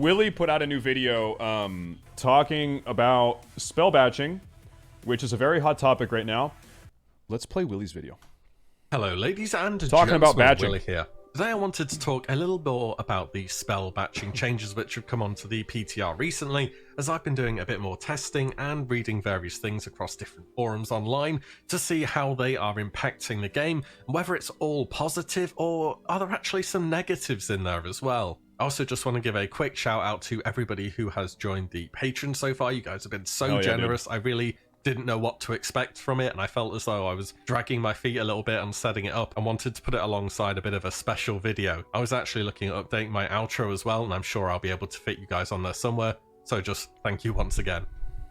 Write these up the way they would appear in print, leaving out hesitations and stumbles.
WillE put out a new video talking about spell batching, which is a very hot topic right now. Let's play WillE's video. Hello ladies and talking about batching. WillE here. Today I wanted to talk a little more about the spell batching changes which have come onto the PTR recently, as I've been doing a bit more testing and reading various things across different forums online to see how they are impacting the game, and whether it's all positive or are there actually some negatives in there as well. I also just want to give a quick shout out to everybody who has joined the Patreon so far. You guys have been so generous. I really didn't know what to expect from it, and I felt as though I was dragging my feet a little bit on setting it up and wanted to put it alongside a bit of a special video. I was actually looking at updating my outro as well, and I'm sure I'll be able to fit you guys on there somewhere, so just thank you once again.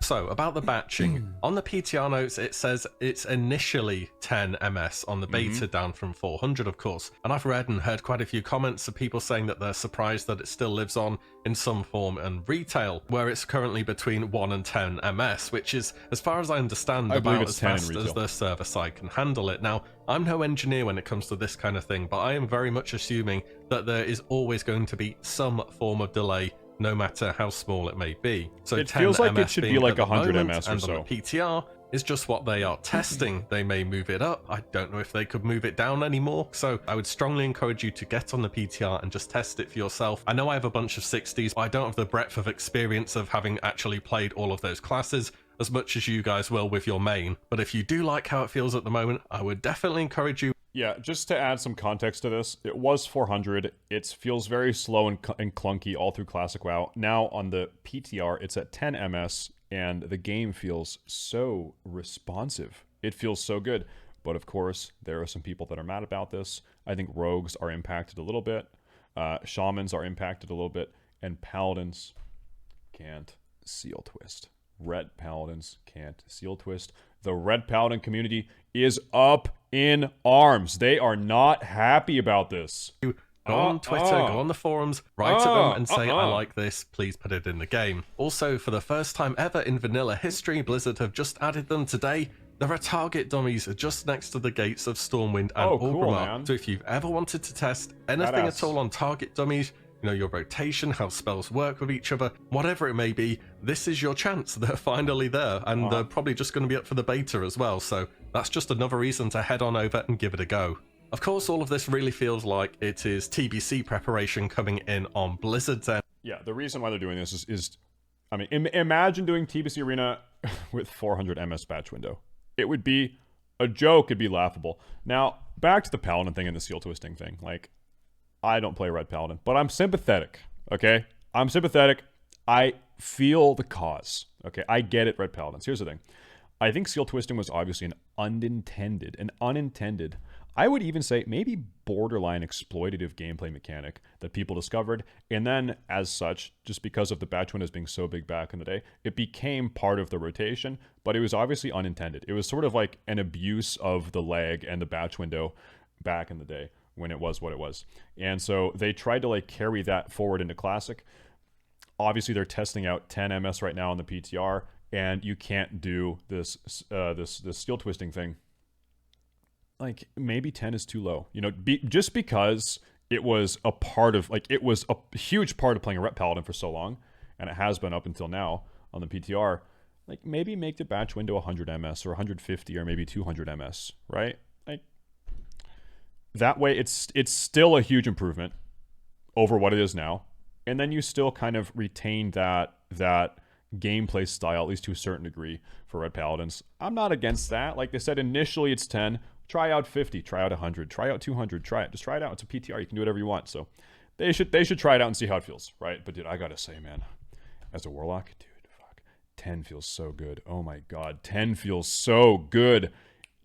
So, about the batching. On the PTR notes, it says it's initially 10 MS on the beta, down from 400, of course. And I've read and heard quite a few comments of people saying that they're surprised that it still lives on in some form in retail, where it's currently between 1 and 10 MS, which is, as far as I understand, about as fast as the server side can handle it. Now, I'm no engineer when it comes to this kind of thing, but I am very much assuming that there is always going to be some form of delay, no matter how small it may be. So it feels like it should be like 100 MS or and so. On the PTR is just what they are testing. They may move it up. I don't know if they could move it down anymore. So I would strongly encourage you to get on the PTR and just test it for yourself. I know I have a bunch of 60s, but I don't have the breadth of experience of having actually played all of those classes as much as you guys will with your main. But if you do like how it feels at the moment, I would definitely encourage you. Yeah, just to add some context to this, it was 400. It feels very slow and clunky all through Classic WoW. Now on the PTR, it's at 10 MS, and the game feels so responsive. It feels so good. But of course, there are some people that are mad about this. I think rogues are impacted a little bit. Shamans are impacted a little bit. And Paladins can't seal twist. Red Paladins can't seal twist. The Red Paladin community is up in arms. They are not happy about this. Go on Twitter, go on the forums, write at them and say, I like this, please put it in the game. Also, for the first time ever in vanilla history, Blizzard have just added them today. There are target dummies just next to the gates of Stormwind and Orgrimmar. So if you've ever wanted to test anything at all on target dummies, you know, your rotation, how spells work with each other, whatever it may be, this is your chance. They're finally there, and they're probably just going to be up for the beta as well, so that's just another reason to head on over and give it a go. Of course, all of this really feels like it is TBC preparation coming in on Blizzard's end. Yeah, the reason why they're doing this is I mean, imagine doing TBC Arena with 400 MS batch window. It would be a joke, it'd be laughable. Now, back to the Paladin thing and the seal twisting thing, like, I don't play Red Paladin, but I'm sympathetic, okay? I'm sympathetic. I feel the cause, okay? I get it, Red Paladins. Here's the thing. I think seal twisting was obviously an unintended, I would even say maybe borderline exploitative gameplay mechanic that people discovered, and then, as such, just because of the batch windows being so big back in the day, it became part of the rotation, but it was obviously unintended. It was sort of like an abuse of the lag and the batch window back in the day, when it was what it was. And so they tried to like carry that forward into Classic. Obviously they're testing out 10 MS right now on the PTR, and you can't do this this steel twisting thing. Like, maybe 10 is too low. You know, just because it was a part of, like, it was a huge part of playing a Ret Paladin for so long, and it has been up until now on the PTR, like, maybe make the batch window 100 MS or 150 or maybe 200 MS, right? Like, that way, it's still a huge improvement over what it is now, and then you still kind of retain that gameplay style, at least to a certain degree, for Red Paladins. I'm not against that. Like they said, initially it's 10. Try out 50. Try out 100. Try out 200. Try it. Just try it out. It's a PTR. You can do whatever you want. So they should try it out and see how it feels, right? But dude, I gotta say, man, as a Warlock, dude, fuck, 10 feels so good. Oh my god, 10 feels so good.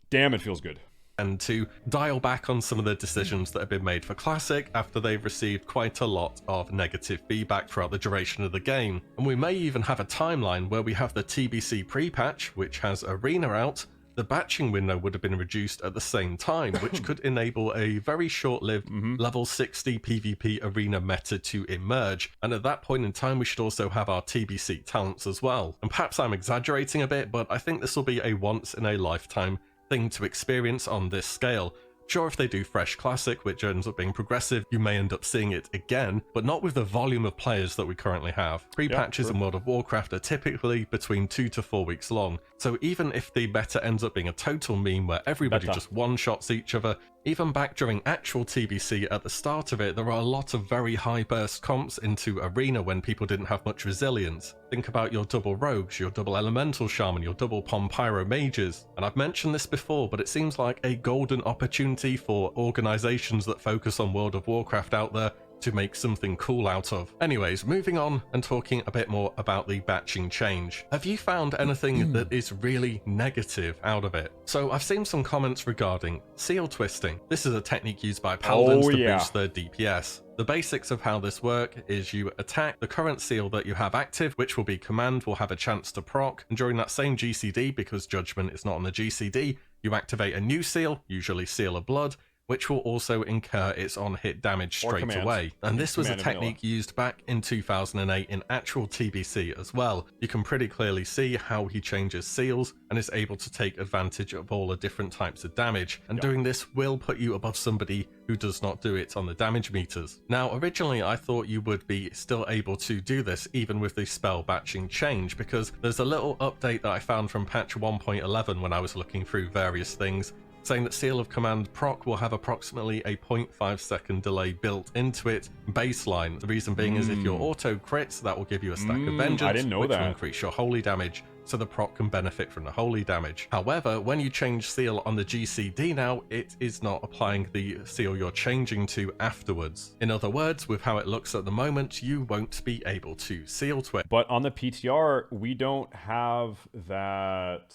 Damn, it feels good. And to dial back on some of the decisions that have been made for Classic after they've received quite a lot of negative feedback throughout the duration of the game. And we may even have a timeline where we have the TBC pre-patch, which has Arena out. The batching window would have been reduced at the same time, which could enable a very short-lived level 60 PvP arena meta to emerge. And at that point in time, we should also have our TBC talents as well. And perhaps I'm exaggerating a bit, but I think this will be a once-in-a-lifetime thing to experience on this scale. Sure, if they do Fresh Classic, which ends up being progressive, you may end up seeing it again, but not with the volume of players that we currently have. Pre-patches in World of Warcraft are typically between 2 to 4 weeks long, so even if the beta ends up being a total meme where everybody just one-shots each other, even back during actual TBC at the start of it, there are a lot of very high burst comps into Arena when people didn't have much resilience. Think about your double rogues, your double elemental shaman, your double Pompyro mages. And I've mentioned this before, but it seems like a golden opportunity for organizations that focus on World of Warcraft out there to make something cool out of. Anyways, moving on and talking a bit more about the batching change. Have you found anything that is really negative out of it? So I've seen some comments regarding seal twisting. This is a technique used by Paladins to boost their DPS. The basics of how this work is you attack the current seal that you have active, which will be command, will have a chance to proc, and during that same GCD, because Judgment is not on the GCD, you activate a new seal, usually Seal of Blood, which will also incur its on-hit damage straight away. And this was a technique used back in 2008 in actual TBC as well. You can pretty clearly see how he changes seals and is able to take advantage of all the different types of damage. And doing this will put you above somebody who does not do it on the damage meters. Now, originally I thought you would be still able to do this even with the spell batching change, because there's a little update that I found from patch 1.11 when I was looking through various things, saying that Seal of Command proc will have approximately a 0.5 second delay built into it baseline. The reason being is if your auto crits, that will give you a stack of vengeance, which will increase your holy damage, so the proc can benefit from the holy damage. However, when you change seal on the GCD now, it is not applying the seal you're changing to afterwards. In other words, with how it looks at the moment, you won't be able to seal twist. But on the PTR, we don't have that...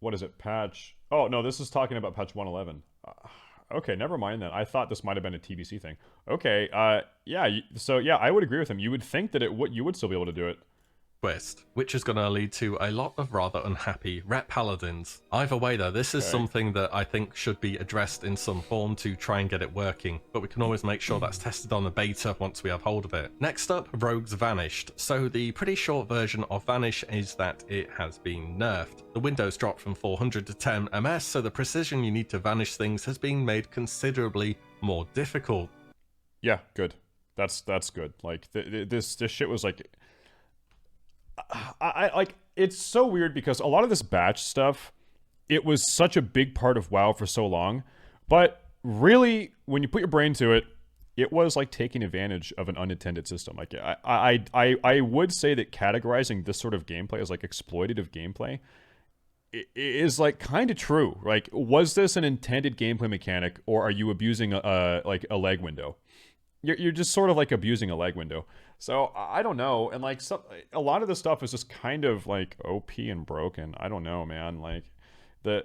What is it? Patch... Oh, no, this is talking about patch 111. Okay, never mind then. I thought this might have been a TBC thing. Okay, yeah, so yeah, I would agree with him. You would think that you would still be able to do it. Twist, which is going to lead to a lot of rather unhappy rep paladins. Either way though, this is something that I think should be addressed in some form to try and get it working, but we can always make sure that's tested on the beta once we have hold of it. Next up, rogues vanished. So the pretty short version of vanish is that it has been nerfed. The window's dropped from 400 to 10 ms, so the precision you need to vanish things has been made considerably more difficult. Yeah, good. That's good. Like this shit was like... I like, it's so weird because a lot of this batch stuff, it was such a big part of WoW for so long, but really, when you put your brain to it, it was like taking advantage of an unintended system. Like I would say that categorizing this sort of gameplay as like exploitative gameplay is like kind of true. Like, was this an intended gameplay mechanic, or are you abusing like a leg window? You're just sort of like abusing a leg window. So I don't know. And like a lot of the stuff is just kind of like OP and broken. I don't know, man. Like there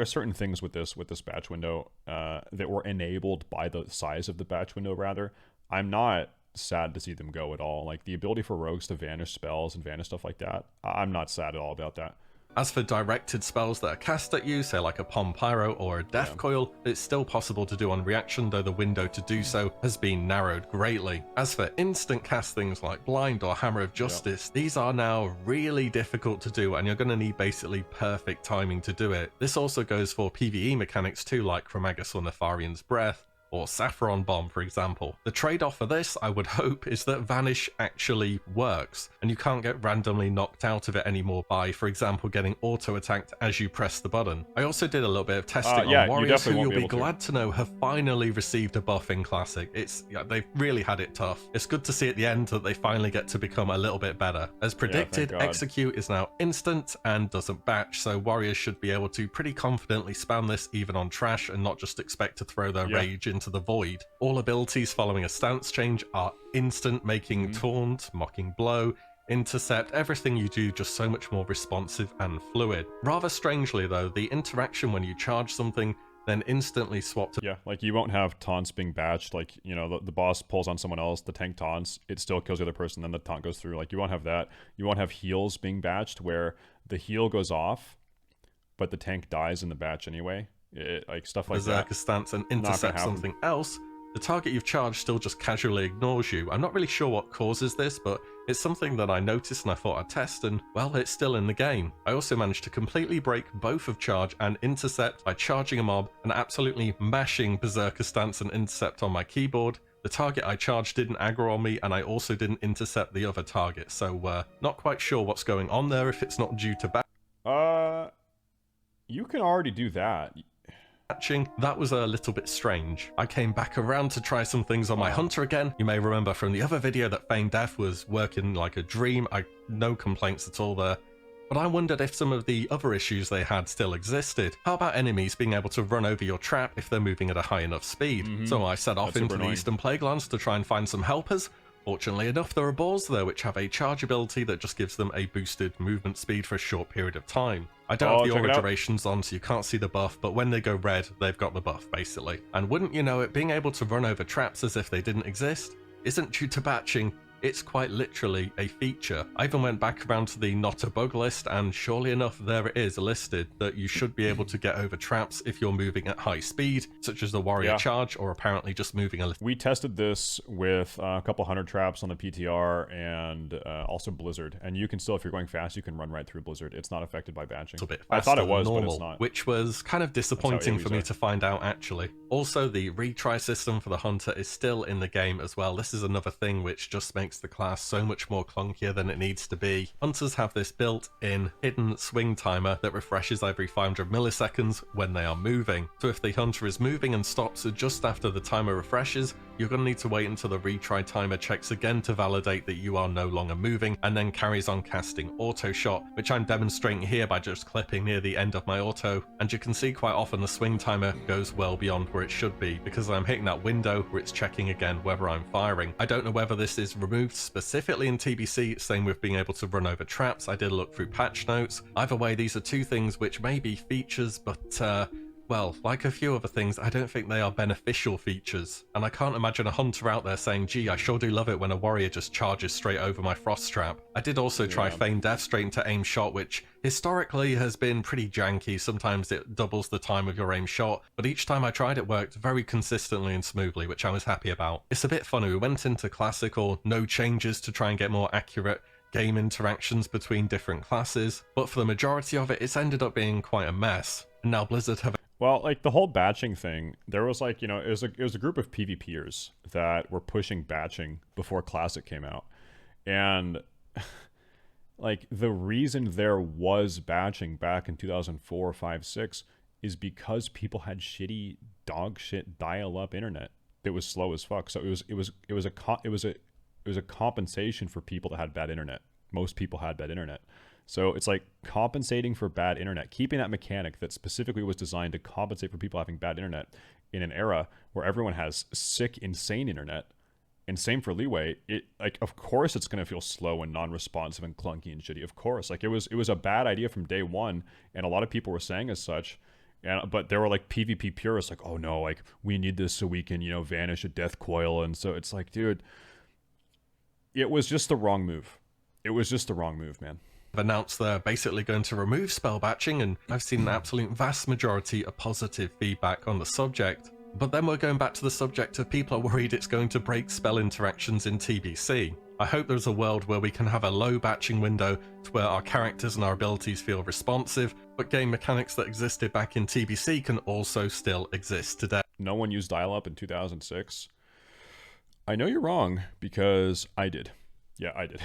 are certain things with this batch window that were enabled by the size of the batch window. Rather, I'm not sad to see them go at all. Like the ability for rogues to vanish spells and vanish stuff like that, I'm not sad at all about that. As for directed spells that are cast at you, say like a Pompyro or a Death Coil, it's still possible to do on reaction, though the window to do so has been narrowed greatly. As for instant cast things like Blind or Hammer of Justice, these are now really difficult to do, and you're going to need basically perfect timing to do it. This also goes for PvE mechanics too, like Chromagus or Nefarian's Breath, or Saffron Bomb, for example. The trade-off for this, I would hope, is that Vanish actually works, and you can't get randomly knocked out of it anymore by, for example, getting auto-attacked as you press the button. I also did a little bit of testing on warriors who you'll be glad to know have finally received a buff in Classic. They've really had it tough. It's good to see at the end that they finally get to become a little bit better. As predicted, Execute is now instant and doesn't batch, so warriors should be able to pretty confidently spam this even on trash and not just expect to throw their rage into the void. All abilities following a stance change are instant, making Taunt, Mocking Blow, Intercept, everything you do just so much more responsive and fluid. Rather strangely though, the interaction when you charge something then instantly swap to... Yeah, like you won't have taunts being batched, like, you know, the boss pulls on someone else, the tank taunts, it still kills the other person, then the taunt goes through. Like, you won't have that. You won't have heals being batched where the heal goes off, but the tank dies in the batch anyway. Like stuff like Berserker stance and intercept something else, the target you've charged still just casually ignores you. I'm not really sure what causes this, but it's something that I noticed and I thought I'd test, and well, it's still in the game. I also managed to completely break both of charge and intercept by charging a mob and absolutely mashing berserker stance and intercept on my keyboard. The target I charged didn't aggro on me, and I also didn't intercept the other target, so not quite sure what's going on there if it's not due to You can already do that. batching. That was a little bit strange. I came back around to try some things on my hunter again. You may remember from the other video that Feigned Death was working like a dream. No complaints at all there. But I wondered if some of the other issues they had still existed. How about enemies being able to run over your trap if they're moving at a high enough speed? So I set off into the Eastern Plaguelands to try and find some helpers. Fortunately enough, there are boars there which have a charge ability that just gives them a boosted movement speed for a short period of time. I don't have the aura durations on, so you can't see the buff, but when they go red, they've got the buff, basically. And wouldn't you know it, being able to run over traps as if they didn't exist isn't due to batching. It's quite literally a feature. I even went back around to the not a bug list, and surely enough, there it is listed that you should be able to get over traps if you're moving at high speed, such as the warrior charge, or apparently just moving a little. We tested this with a couple hundred traps on the PTR and also Blizzard, and you can still, if you're going fast, you can run right through Blizzard. It's not affected by batching. A bit I thought it was, normal, but it's not. Which was kind of disappointing for me to find out, actually. Also, the retry system for the hunter is still in the game as well. This is another thing which just makes the class so much more clunkier than it needs to be. Hunters have this built-in hidden swing timer that refreshes every 500 milliseconds when they are moving. So if the hunter is moving and stops just after the timer refreshes, you're going to need to wait until the retry timer checks again to validate that you are no longer moving, and then carries on casting auto shot, which I'm demonstrating here by just clipping near the end of my auto. And you can see quite often the swing timer goes well beyond where it should be, because I'm hitting that window where it's checking again whether I'm firing. I don't know whether this is removed specifically in TBC, same with being able to run over traps. I did look through patch notes. Either way, these are two things which may be features, but well, like a few other things, I don't think they are beneficial features. And I can't imagine a hunter out there saying, gee, I sure do love it when a warrior just charges straight over my frost trap. I did also try Feigned Death straight into aim shot, which historically has been pretty janky. Sometimes it doubles the time of your aim shot, but each time I tried it worked very consistently and smoothly, which I was happy about. It's a bit funny, we went into classic or no changes to try and get more accurate game interactions between different classes, but for the majority of it, it's ended up being quite a mess. And now Blizzard have... Well, like the whole batching thing, there was like, you know, it was a group of PvPers that were pushing batching before Classic came out. And like the reason there was batching back in 2004, 5, 6 is because people had shitty dog shit dial-up internet that was slow as fuck. So it was a compensation for people that had bad internet. Most people had bad internet. So it's like compensating for bad internet, keeping that mechanic that specifically was designed to compensate for people having bad internet in an era where everyone has sick, insane internet. And same for Leeway. It, like, of course it's going to feel slow and non-responsive and clunky and shitty. Of course, like it was a bad idea from day one, and a lot of people were saying as such. But there were like PvP purists like, oh no, like we need this so we can, you know, vanish a death coil. And so it's like, dude, it was just the wrong move. It was just the wrong move, man. Announced they're basically going to remove spell batching, and I've seen an absolute vast majority of positive feedback on the subject. But then we're going back to the subject of people are worried it's going to break spell interactions in TBC. I hope there's a world where we can have a low batching window to where our characters and our abilities feel responsive, but game mechanics that existed back in TBC can also still exist today. No one used dial-up in 2006. I know you're wrong, because I did. Yeah, I did.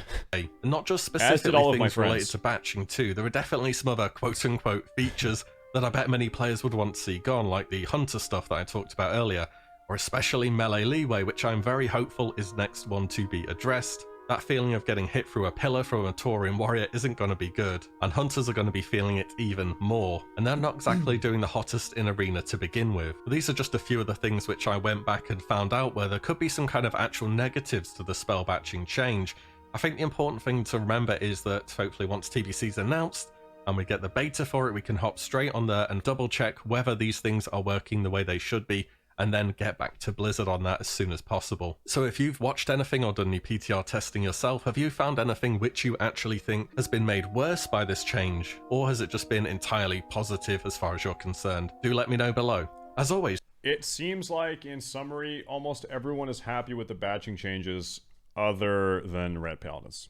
Not just specifically things related to batching too. There are definitely some other quote-unquote features that I bet many players would want to see gone, like the hunter stuff that I talked about earlier, or especially melee leeway, which I'm very hopeful is the next one to be addressed. That feeling of getting hit through a pillar from a Taurian warrior isn't going to be good, and hunters are going to be feeling it even more, and they're not exactly doing the hottest in arena to begin with. But these are just a few of the things which I went back and found out where there could be some kind of actual negatives to the spell batching change. I think the important thing to remember is that hopefully once TBC's announced, and we get the beta for it, we can hop straight on there and double check whether these things are working the way they should be, and then get back to Blizzard on that as soon as possible. So if you've watched anything or done any PTR testing yourself, have you found anything which you actually think has been made worse by this change? Or has it just been entirely positive as far as you're concerned? Do let me know below. As always, It seems like, in summary, almost everyone is happy with the batching changes other than Red Paladins.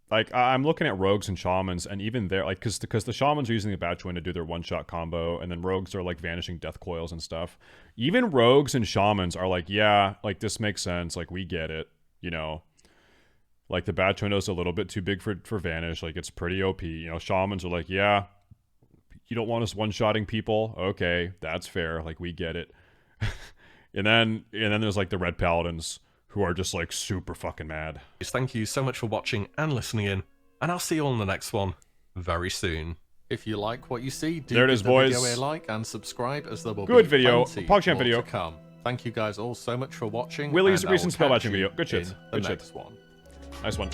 Like, I'm looking at rogues and shamans, and even there, like, because the shamans are using the batch win to do their one-shot combo, and then rogues are, like, vanishing death coils and stuff. Even rogues and shamans are like, yeah, like, this makes sense, like, we get it, you know. Like, the batch window's a little bit too big for vanish, like, it's pretty OP. You know, shamans are like, yeah, you don't want us one-shotting people? Okay, that's fair, like, we get it. and then there's, like, the Red Paladins, who are just like super fucking mad. Thank you so much for watching and listening in, and I'll see you all in the next one very soon. If you like what you see, do there it give is, the boys. video a like and subscribe, as there will Good be video, plenty PogChamp more video to come. Thank you guys all so much for watching. WillE's and I recent will spell catch batching you video. Good shit. in the Good next shit. one. Nice one.